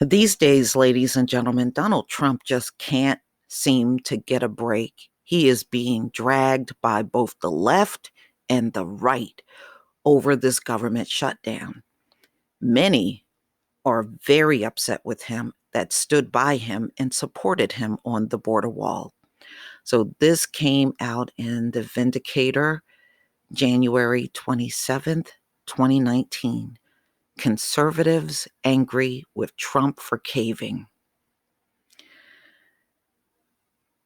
These days, ladies and gentlemen, Donald Trump just can't seem to get a break. He is being dragged by both the left and the right over this government shutdown. Many are very upset with him that stood by him and supported him on the border wall. So this came out in the Vindicator, January 27th, 2019. Conservatives angry with Trump for caving.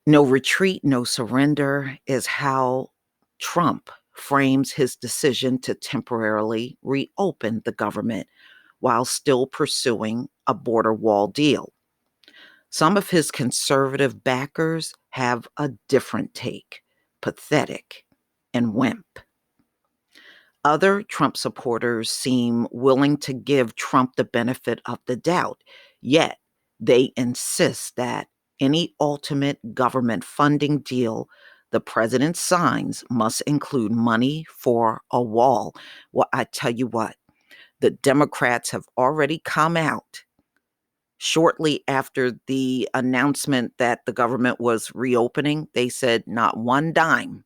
No retreat, no surrender is how Trump frames his decision to temporarily reopen the government while still pursuing a border wall deal. Some of his conservative backers have a different take: pathetic and wimp. Other Trump supporters seem willing to give Trump the benefit of the doubt, yet they insist that any ultimate government funding deal the president signs must include money for a wall. Well, I tell you what, the Democrats have already come out shortly after the announcement that the government was reopening. They said not one dime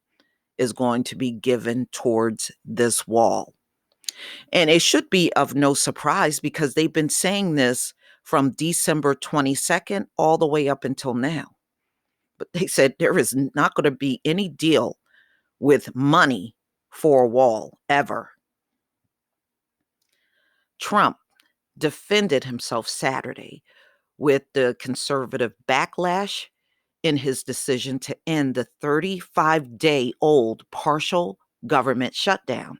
is going to be given towards this wall. And it should be of no surprise because they've been saying this from December 22nd all the way up until now. But they said there is not going to be any deal with money for a wall ever. Trump defended himself Saturday with the conservative backlash in his decision to end the 35-day-old partial government shutdown,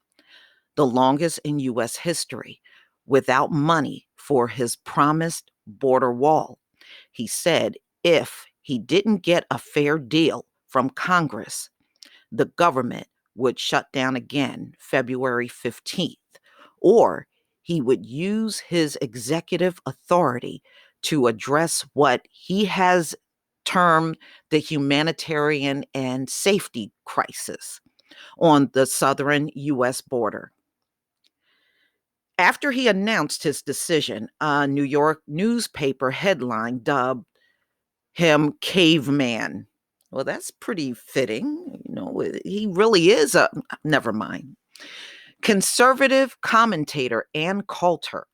the longest in U.S. history, without money for his promised border wall. He said if he didn't get a fair deal from Congress, the government would shut down again February 15th, or he would use his executive authority to address what he has termed the humanitarian and safety crisis on the southern U.S. border. After he announced his decision, a New York newspaper headline dubbed him caveman. Well, that's pretty fitting. He really is a, never mind. Conservative commentator Ann Coulter,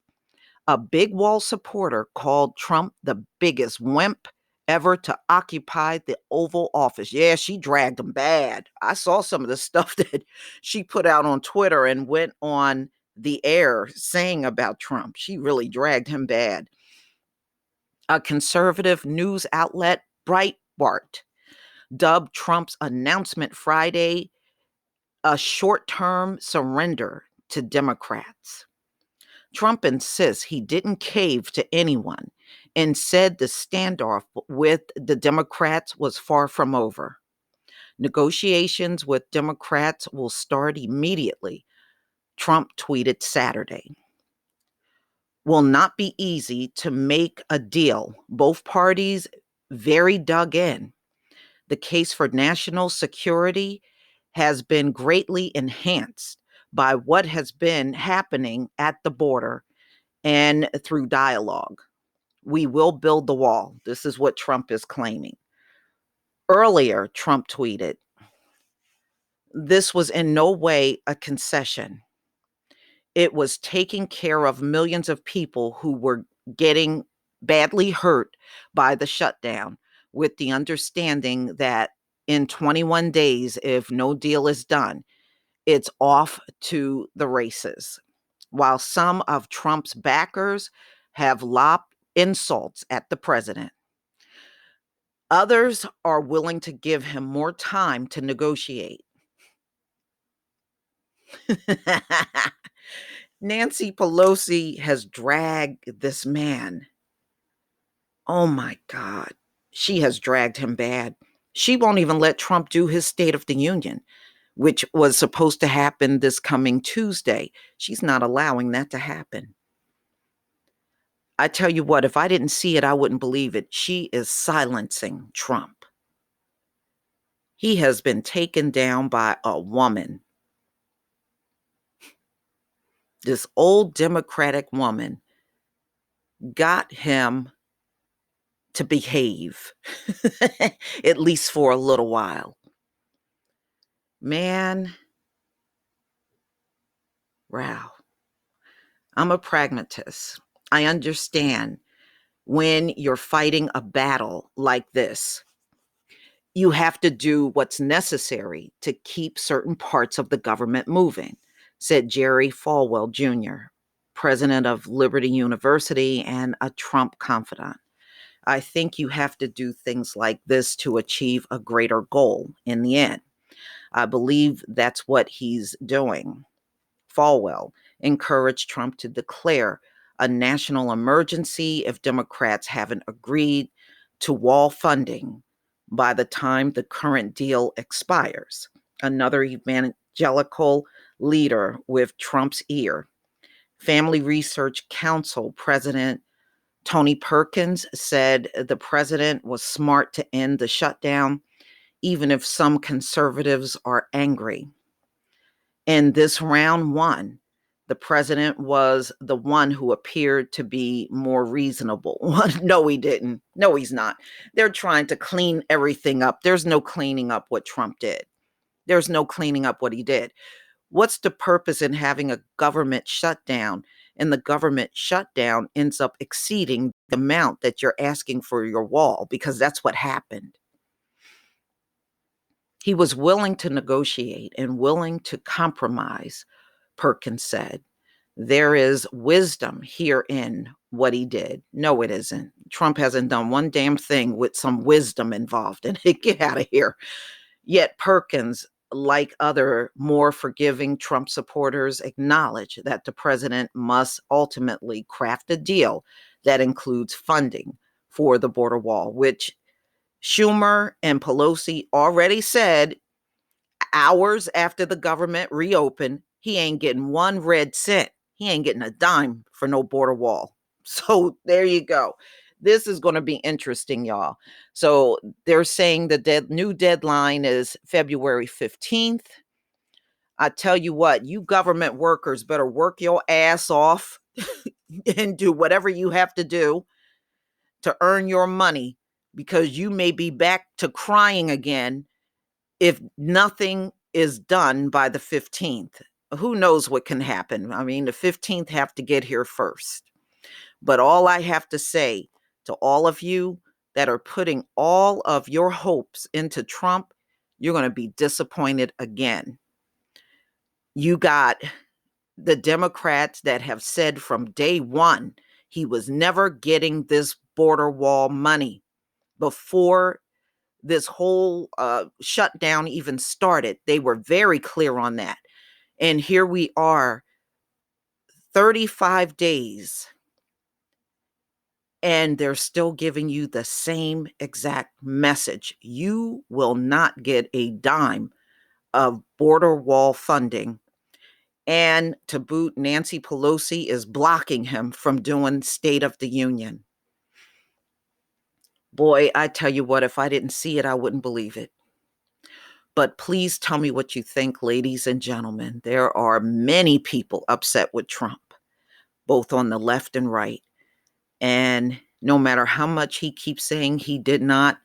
a big wall supporter, called Trump the biggest wimp ever to occupy the Oval Office. Yeah, she dragged him bad. I saw some of the stuff that she put out on Twitter and went on the air saying about Trump. She really dragged him bad. A conservative news outlet, Breitbart, dubbed Trump's announcement Friday a short-term surrender to Democrats. Trump insists he didn't cave to anyone and said the standoff with the Democrats was far from over. Negotiations with Democrats will start immediately, Trump tweeted Saturday. Will not be easy to make a deal. Both parties very dug in. The case for national security has been greatly enhanced by what has been happening at the border and through dialogue. We will build the wall. This is what Trump is claiming. Earlier, Trump tweeted, this was in no way a concession. It was taking care of millions of people who were getting badly hurt by the shutdown, with the understanding that in 21 days, if no deal is done, it's off to the races. While some of Trump's backers have lobbed insults at the president, others are willing to give him more time to negotiate. Nancy Pelosi has dragged this man. Oh my God. She has dragged him bad. She won't even let Trump do his State of the Union, which was supposed to happen this coming Tuesday. She's not allowing that to happen. I tell you what, if I didn't see it, I wouldn't believe it. She is silencing Trump. He has been taken down by a woman. This old Democratic woman got him to behave, at least for a little while. Man, wow. I'm a pragmatist. I understand when you're fighting a battle like this, you have to do what's necessary to keep certain parts of the government moving, said Jerry Falwell Jr., president of Liberty University and a Trump confidant. I think you have to do things like this to achieve a greater goal in the end. I believe that's what he's doing. Falwell encouraged Trump to declare a national emergency if Democrats haven't agreed to wall funding by the time the current deal expires. Another evangelical leader with Trump's ear. Family Research Council President Tony Perkins said the president was smart to end the shutdown, even if some conservatives are angry. In this round one, the president was the one who appeared to be more reasonable. No, he didn't. No, he's not. They're trying to clean everything up. There's no cleaning up what Trump did. There's no cleaning up what he did. What's the purpose in having a government shutdown? And the government shutdown ends up exceeding the amount that you're asking for your wall, because that's what happened. He was willing to negotiate and willing to compromise, Perkins said. There is wisdom here in what he did. No, it isn't. Trump hasn't done one damn thing with some wisdom involved in it. Get out of here. Yet Perkins, like other more forgiving Trump supporters, acknowledge that the president must ultimately craft a deal that includes funding for the border wall, which Schumer and Pelosi already said hours after the government reopened, he ain't getting one red cent. He ain't getting a dime for no border wall. So there you go. This is going to be interesting, y'all. So they're saying the new deadline is February 15th. I tell you what, you government workers better work your ass off and do whatever you have to do to earn your money, because you may be back to crying again if nothing is done by the 15th. Who knows what can happen? I mean, the 15th have to get here first. But all I have to say to all of you that are putting all of your hopes into Trump, you're going to be disappointed again. You got the Democrats that have said from day one he was never getting this border wall money before this whole shutdown even started. They were very clear on that. And here we are, 35 days, and they're still giving you the same exact message. You will not get a dime of border wall funding. And to boot, Nancy Pelosi is blocking him from doing State of the Union. Boy, I tell you what, if I didn't see it, I wouldn't believe it. But please tell me what you think, ladies and gentlemen. There are many people upset with Trump, both on the left and right. And no matter how much he keeps saying he did not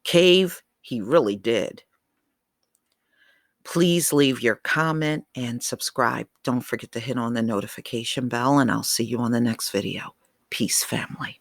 cave, he really did. Please leave your comment and subscribe. Don't forget to hit on the notification bell, and I'll see you on the next video. Peace, family.